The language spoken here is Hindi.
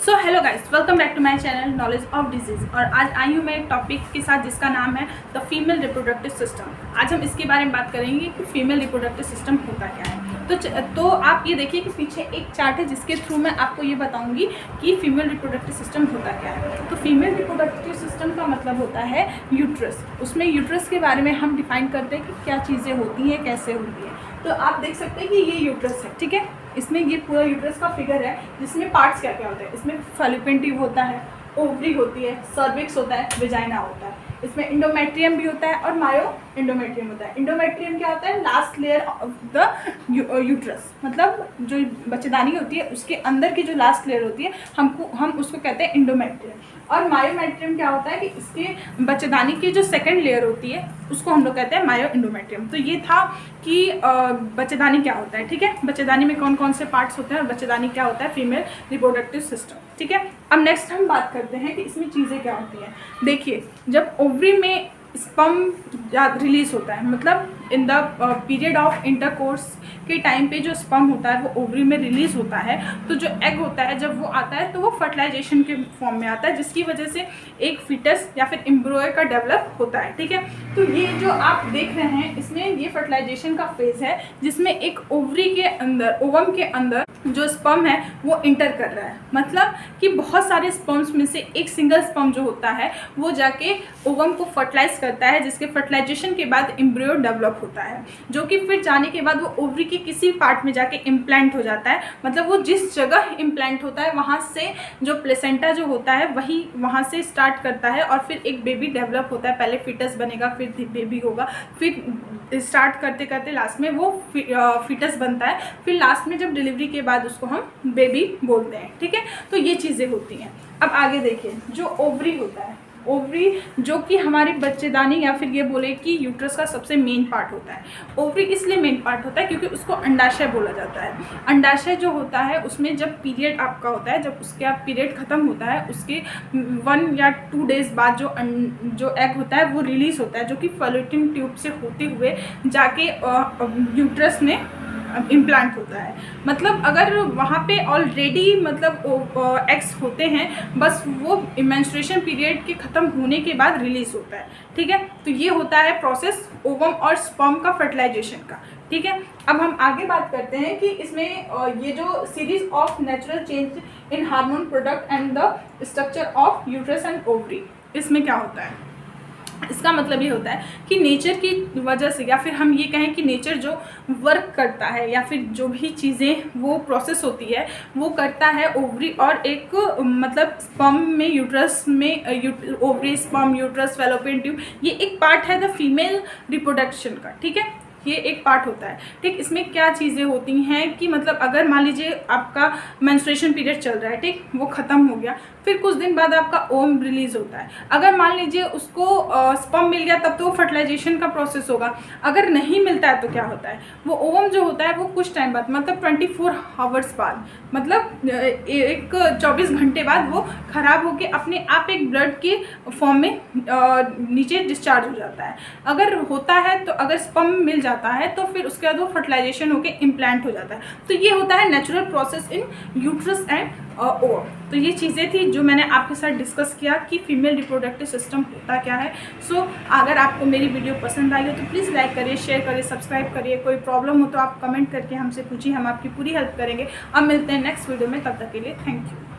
So hello guys, welcome back to my channel knowledge of disease. और आज आई हूँ मैं एक टॉपिक के साथ जिसका नाम है द फीमेल रिप्रोडक्टिव सिस्टम। आज हम इसके बारे में बात करेंगे कि फीमेल रिप्रोडक्टिव सिस्टम होता क्या है। तो आप ये देखिए कि पीछे एक चार्ट है जिसके थ्रू मैं आपको ये बताऊंगी कि फीमेल रिप्रोडक्टिव सिस्टम होता क्या है। तो फीमेल रिप्रोडक्टिव सिस्टम का मतलब होता है यूट्रस। उसमें यूट्रस के बारे में हम डिफाइन करते हैं कि क्या चीज़ें होती हैं, कैसे होती हैं। तो आप देख सकते हैं कि ये यूट्रस है, ठीक है। इसमें ये पूरा यूट्रस का फिगर है जिसमें पार्ट्स क्या क्या होते हैं। इसमें फैलोपियन ट्यूब होता है, ओवरी होती है, सर्विक्स होता है, वेजाइना होता है। इसमें इंडोमेट्रियम भी होता है और मायो इंडोमेट्रियम होता है। इंडोमेट्रियम क्या होता है? Last layer of the uterus, मतलब जो बच्चेदानी होती है उसके अंदर की जो लास्ट लेयर होती है हम उसको कहते हैं इंडोमेट्रियम। और मायोमेट्रियम क्या होता है कि इसके बच्चेदानी की जो सेकंड लेयर होती है उसको हम लोग कहते हैं मायो इंडोमेट्रियम। तो ये था कि बच्चेदानी क्या होता है, ठीक है। बच्चेदानी में कौन कौन से पार्ट्स होते हैं और बच्चेदानी क्या होता है फीमेल रिप्रोडक्टिव सिस्टम, ठीक है। अब नेक्स्ट हम बात करते हैं कि इसमें चीज़ें क्या होती हैं। देखिए, जब ओवरी में स्पर्म रिलीज होता है, मतलब in the period of intercourse के टाइम पे जो स्पर्म होता है वो ओवरी में रिलीज होता है, तो जो एग होता है जब वो आता है तो वो फर्टिलाइजेशन के फॉर्म में आता है, जिसकी वजह से एक फीटस या फिर एम्ब्रियो का डेवलप होता है, ठीक है। तो ये जो आप देख रहे हैं इसमें ये फर्टिलाइजेशन का फेज है जिसमें एक ओवरी के अंदर, ओवम के अंदर जो स्पर्म है वो इंटर कर रहा है। मतलब कि बहुत सारे स्पर्म्स में से एक सिंगल स्पर्म जो होता है वो जाके ओवम को फर्टिलाइज करता है, जिसके फर्टिलाइजेशन के बाद एम्ब्रियो डेवलप होता है, जो कि फिर जाने के बाद वो ओवरी के किसी पार्ट में जाके इम्प्लांट हो जाता है। मतलब वो जिस जगह इम्प्लांट होता है वहाँ से जो प्लेसेंटा जो होता है वही वहाँ से स्टार्ट करता है और फिर एक बेबी डेवलप होता है। पहले फीटस बनेगा, फिर बेबी होगा, फिर स्टार्ट करते करते लास्ट में वो फीटस बनता है, फिर लास्ट में जब डिलीवरी के बाद उसको हम बेबी बोलते हैं, ठीक है। तो ये चीज़ें होती हैं। अब आगे देखिए, जो ओवरी होता है, ओवरी जो कि हमारी बच्चेदानी या फिर ये बोले कि यूट्रस का सबसे मेन पार्ट होता है। ओवरी इसलिए मेन पार्ट होता है क्योंकि उसको अंडाशय बोला जाता है। अंडाशय जो होता है उसमें जब पीरियड आपका होता है, जब उसके आप पीरियड ख़त्म होता है उसके 1 या 2 डेज़ बाद जो एग होता है वो रिलीज़ होता है, जो कि फैलोपियन ट्यूब से होते हुए जाके यूट्रस में इम्प्लांट होता है। मतलब अगर वहाँ पे ऑलरेडी मतलब एग्स होते हैं, बस वो मेंस्ट्रुएशन पीरियड के ख़त्म होने के बाद रिलीज़ होता है, ठीक है। तो ये होता है प्रोसेस ओवम और स्पर्म का फर्टिलाइजेशन का, ठीक है। अब हम आगे बात करते हैं कि इसमें ये जो series of natural change in hormone product and the structure of uterus and ovary, इसमें क्या होता है। इसका मतलब ये होता है कि नेचर की वजह से, या फिर हम ये कहें कि नेचर जो वर्क करता है या फिर जो भी चीज़ें वो प्रोसेस होती है वो करता है ओवरी और एक मतलब स्पर्म में, यूट्रस में, ovary, sperm, uterus, fallopian tube, ये एक पार्ट है द फीमेल रिप्रोडक्शन का, ठीक है। ये एक पार्ट होता है, ठीक। इसमें क्या चीज़ें होती हैं कि मतलब अगर मान लीजिए आपका मेंस्ट्रुएशन पीरियड चल रहा है, ठीक, वो ख़त्म हो गया, फिर कुछ दिन बाद आपका ओवम रिलीज़ होता है। अगर मान लीजिए उसको स्पर्म मिल गया तब तो वो फर्टिलाइजेशन का प्रोसेस होगा। अगर नहीं मिलता है तो क्या होता है, वो ओवम जो होता है वो कुछ टाइम बाद, मतलब 24 आवर्स बाद, मतलब एक 24 घंटे बाद वो ख़राब होकर अपने आप एक ब्लड के फॉर्म में नीचे डिस्चार्ज हो जाता है। अगर होता है तो अगर स्पर्म मिल जाता है तो फिर उसके बाद वो फर्टिलाइजेशन होकर इम्प्लांट हो जाता है। तो ये होता है natural process in uterus and ovum. तो ये चीज़ें थी जो मैंने आपके साथ डिस्कस किया कि फीमेल रिप्रोडक्टिव सिस्टम होता क्या है। सो अगर आपको मेरी वीडियो पसंद आई हो तो प्लीज़ लाइक करिए, शेयर करिए, सब्सक्राइब करिए। कोई प्रॉब्लम हो तो आप कमेंट करके हमसे पूछिए, हम आपकी पूरी हेल्प करेंगे। अब मिलते हैं नेक्स्ट वीडियो में, तब तक के लिए थैंक यू।